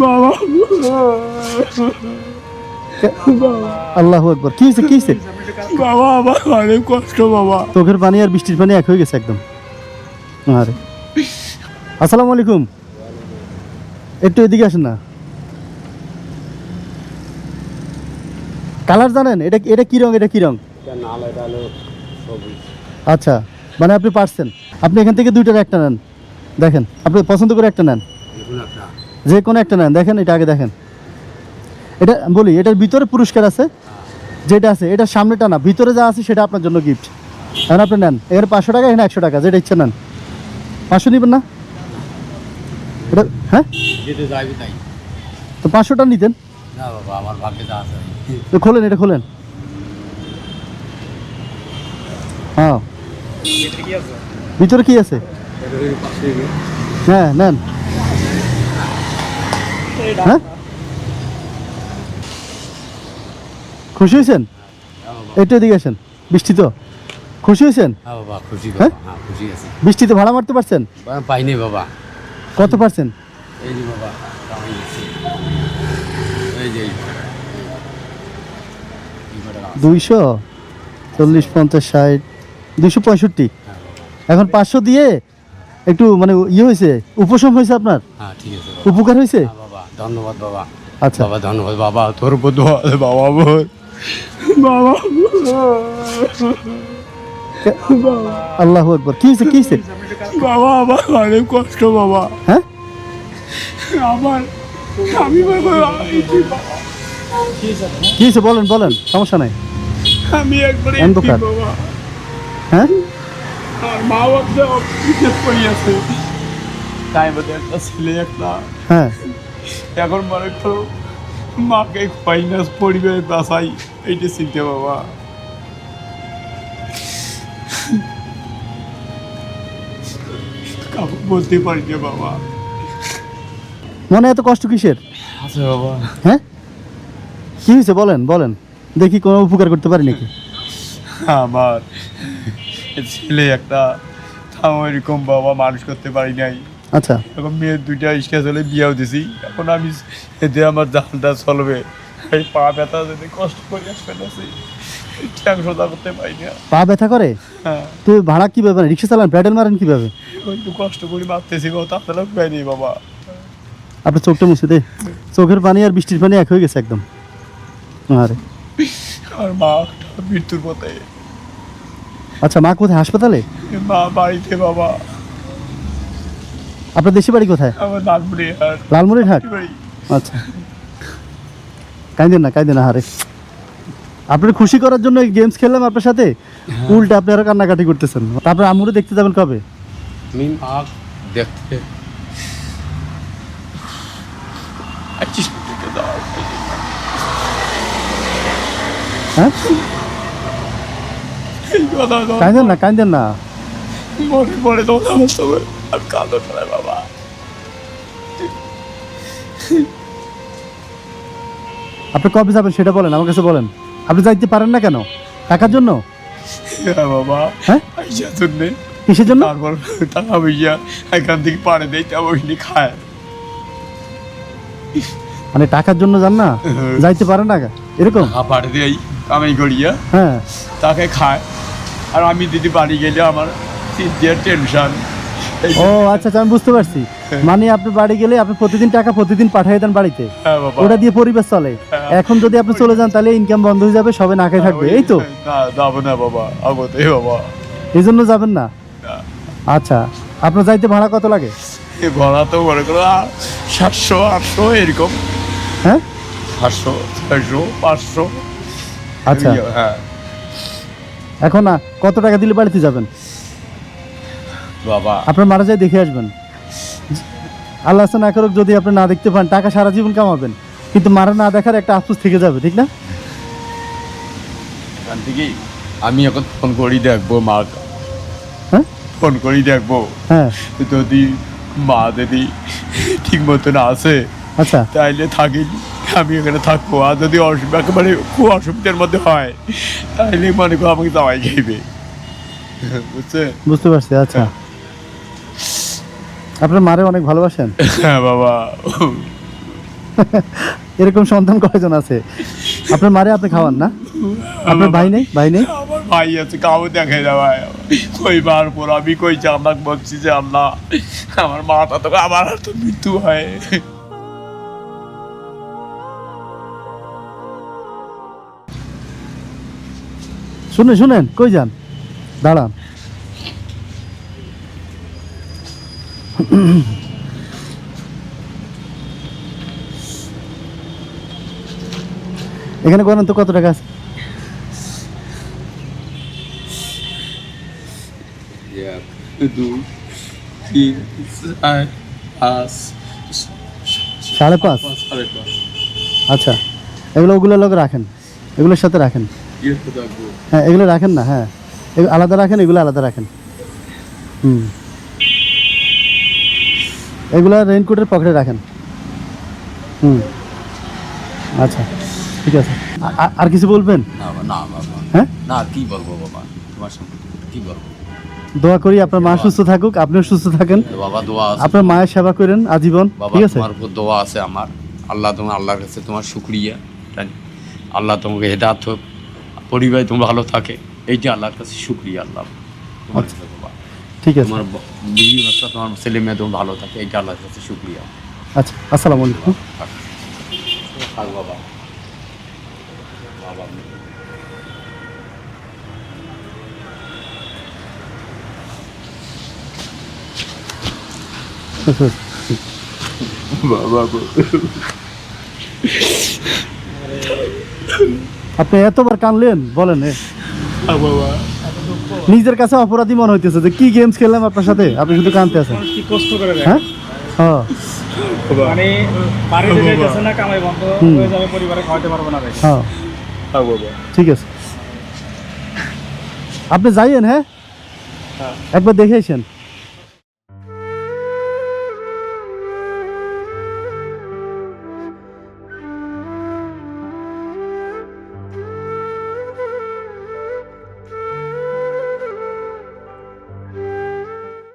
বাবা আল্লাহু আকবার। কি হয়েছে, কি হয়েছে? বাবা আমার অনেক কষ্ট বাবা। চোখের পানি আর বৃষ্টির পানি এক হয়ে গেছে একদম। আরে আসসালামু আলাইকুম, একটু এদিকে আসেন না। কালার জানেন? এটা এটা কি রং? এটা কি রং? আচ্ছা, মানে আপনি পারছেন। আপনি এখান থেকে দুইটার একটা নেন, দেখেন আপনি পছন্দ করে একটা নেন, যে কোনো একটা নেন। দেখেন এটা আগে দেখেন। এটা বলি, এটার ভিতরে পুরস্কার আছে, যেটা আছে এটার সামনেটা না, ভিতরে যা আছে সেটা আপনার জন্য গিফট। এখন আপনি নেন, এখানে 500 টাকা, এখানে 100 টাকা, যেটা ইচ্ছে নেন। 500 নিবেন না? এটা হ্যাঁ, তো 500টা নিতেন। না বাবা আমার ভাগ্যে যা আছে। তো খোলেন, এটা খোলেন। হ্যাঁ, ভিতরে কি আছে? হ্যাঁ নেন। হ্যাঁ, খুশি হয়েছেন? একটু এদিকে আসেন। বৃষ্টি তো, খুশি হয়েছেন? হ্যাঁ বাবা খুশি হ্যাঁ? বাবা, হ্যাঁ খুশি আছে। বৃষ্টিতে ভাড়া মারতে পারছেন? পাইনি বাবা। কত পারছেন? এই যে বাবা কামাই গেছি। এই যে 200, 40, 50, 60, 265। এখন 500 দিয়ে একটু মানে ইয়ে হয়েছে, উপশম হয়েছে আপনার, হ্যাঁ ঠিক আছে বাবা। উপকার হয়েছে। হ্যাঁ বাবা ধন্যবাদ বাবা। আচ্ছা, বাবা ধন্যবাদ বাবা, তোর উপর দোয়া আছে বাবা আমার। বাবা আল্লাহু আকবার। কি হয়েছে, কি হয়েছে? বাবা আমার অনেক কষ্ট বাবা। হ্যাঁ, আমার আমি বাবা কি হয়েছে বলেন, বলেন, সমস্যা নাই। আমি একবারে অন্ধকার। বাবা। হ্যাঁ, আর মা বাবা বিশেষ করি আছে। তাই বোধহয় একটা ছেলে একটা হ্যাঁ, এখন মনে করো মাকে ফাইনান্স পরিবার বাসাই, এইটা চিনতে বাবা। কাউকে বলতে পারি না বাবা। মনে এত কষ্ট কিসের? আচ্ছা বাবা হ্যাঁ, কি হয়েছে বলেন, বলেন, দেখি কোনো উপকার করতে পারি নাকি। আমার ছেলে একটা, তাও এরকম বাবা মানুষ করতে পারি নাই। আচ্ছা, এখন মেয়ের দুইটা ইস্কা চলে বিয়েও দিছি। এখন আমি এতে আমার জানটা চলবে, এই পা ব্যথা যদি কষ্ট করে ফেলেছি, ট্যাং সোজা করতে পারি না। পা ব্যথা করে? হ্যাঁ তো ভাড়া কিভাবে, রিক্সা চালান, প্যাডেল মারেন কিভাবে? একটু কষ্ট করে মারতেছি বাবা, তাছাড়া উপায় নেই বাবা। আপনার চোখটা মুছে দে, চোখের পানি আর বৃষ্টির পানি এক হয়ে গেছে একদম। আরে আর মা মৃত্যুর পথে। আচ্ছা, মা কোথায়, হাসপাতালে? মা বাড়িতে বাবা। আপনার দেশি বাড়ি কোথায়? আমার লালপুরি আর লালমনিরহাট। বাড়ি। আচ্ছা, কাঁদেন না, কাঁদেন না। হারে আপনার খুশি করার জন্য গেমস খেললাম আপনার সাথে, উল্টা আপনি আরো কান্নাকাটি করতেছেন। তারপরে আমুরে দেখতে যাবেন কবে? আমি মা দেখতে আইছিস থেকে দাও। হ্যাঁ, এই কথা তো কাঁদেন না, কাঁদেন না। মনে পড়ে তো আমার সঙ্গে আর কাঁদো না বাবা। আপনি কবে যাবেন সেটা বলেন, আমার কাছে বলেন। আপনি যাইতে পারেন না কেন? টাকার জন্য? হ্যাঁ বাবা, হ্যাঁ, পয়সার জন্যে। কিসের জন্য? তারপর টাকা পয়সা এখান থেকে পাড়ে দেয়, তা ওইনি খায়। মানে টাকার জন্য যান না, যাইতে পারেন না এরকম? টাকা পাড়ে দেয় কামাই করিয়া, হ্যাঁ। তাকে খায়। আর আমি দিদি বাড়ি গেলে আমার চিন্তার টেনশন। ও আচ্ছা আচ্ছা, আমি বুঝতে পারছি। মানে আপনি বাড়ি গেলে আপনি প্রতিদিন টাকা প্রতিদিন পাঠিয়ে দেন বাড়িতে, হ্যাঁ বাবা। ওটা দিয়ে পরিবেশ চলে। হ্যাঁ। এখন যদি আপনি চলে যান তাহলে ইনকাম বন্ধ হয়ে যাবে, সবে না খেয়ে থাকবে, এই তো। না যাবো না বাবা, আগতে বাবা। এই জন্য যাবেন না? না। আচ্ছা, আপনার যাইতে ভাড়া কত লাগে? এ ভাড়া তো মনে করো 700 800 এরকম। হ্যাঁ, 700 600 500। আচ্ছা। হ্যাঁ এখন না কত টাকা দিলে বাড়িতে যাবেন? বাবা। আপনার মারা যায় দেখে আসবেন। আল্লাহ না করুক যদি আপনি না দেখতে পান, টাকা সারা জীবন কামাবেন, কিন্তু মারা না দেখার একটা আফসোস থেকে যাবে, ঠিক না? এখান থেকেই আমি এখন ফোন করি দেখবো মা, হ্যাঁ, ফোন করি দেখবো হ্যাঁ, যদি মা যদি ঠিক মতন আছে আচ্ছা, তাইলে থাকি, আমি এখানে থাকবো। আর যদি একেবারে খুব অসুবিধার মধ্যে হয় তাইলে মনে করো আমাকে দাওয়াই খাইবে, বুঝছে? বুঝতে পারছি। আচ্ছা, আপনার মারে অনেক ভালোবাসেন? হ্যাঁ বাবা। এরকম সন্তান কয়জন আছে? আপনার মারে আপনি খাওয়ান না? আপনার ভাই নেই? ভাই নেই? আমার ভাই আছে, কাউ দেখে না ভাই। কইবার পর আমি কইছি আল্লাহ বলছি যে আল্লাহ আমার মাটা তো আমার আর তো মৃত্যু হয়। শুনেন শুনেন, কই যান? দাঁড়ান। এখানে করেন তো কত টাকা আছে? এক, দুই, তিন, চার, পাঁচ, 5.5। সাড়ে পাঁচ। আচ্ছা, এগুলো ওগুলোর লগে রাখেন, এগুলোর সাথে রাখেন। হ্যাঁ, এগুলো রাখেন না, হ্যাঁ আলাদা রাখেন, এগুলো আলাদা রাখেন। এগুলো রেইনকোটের পকেটে রাখেন। আচ্ছা, ঠিক আছে। আর কিছু বলবেন? না বাবা, হ্যাঁ, না কি বলবো বাবা, তোমার সম্পর্কে কি বলবো? দোয়া করি আপনার মা সুস্থ থাকুক, আপনিও সুস্থ থাকেন। বাবা দোয়া আছে, আপনার মায়ের সেবা করেন আজীবন, বাবা ঠিক আছে? তোমার উপর দোয়া আছে আমার। আল্লাহর কাছে তোমার শুকরিয়া জানি। আল্লাহ তোমাকে হেদায়েত হোক, পরিবার তোমার ভালো থাকে, এইটা আল্লাহর কাছে শুকরিয়া। আল্লাহ তোমার কাছে বাবা, ঠিক আছে। তোমার বিবি বাচ্চা, তোমার ছেলে মেয়ে তোমার ভালো থাকে, এইটা আল্লাহর কাছে শুকরিয়া। আচ্ছা, আসসালামু আলাইকুম। থাক বাবা, বাবা আপনি এতবার কানলেন, বলেন বাবা নিজের কাছে অপরাধী মনে হইতেছে যে কি গেমস খেললাম আপনার সাথে, আপনি শুধু কানতে আছেন। কি কষ্ট করে দেয়। হ্যাঁ, হ্যাঁ, মানে বাড়িতে যাইতেছে না, কামাই বন্ধ হয়ে যাবে, পরিবারে খাওয়াতে পারবে না দেখে। হ্যাঁ, ঠিক আছে, আপনি যাইয়েন। হ্যাঁ, একবার দেখে আসেন।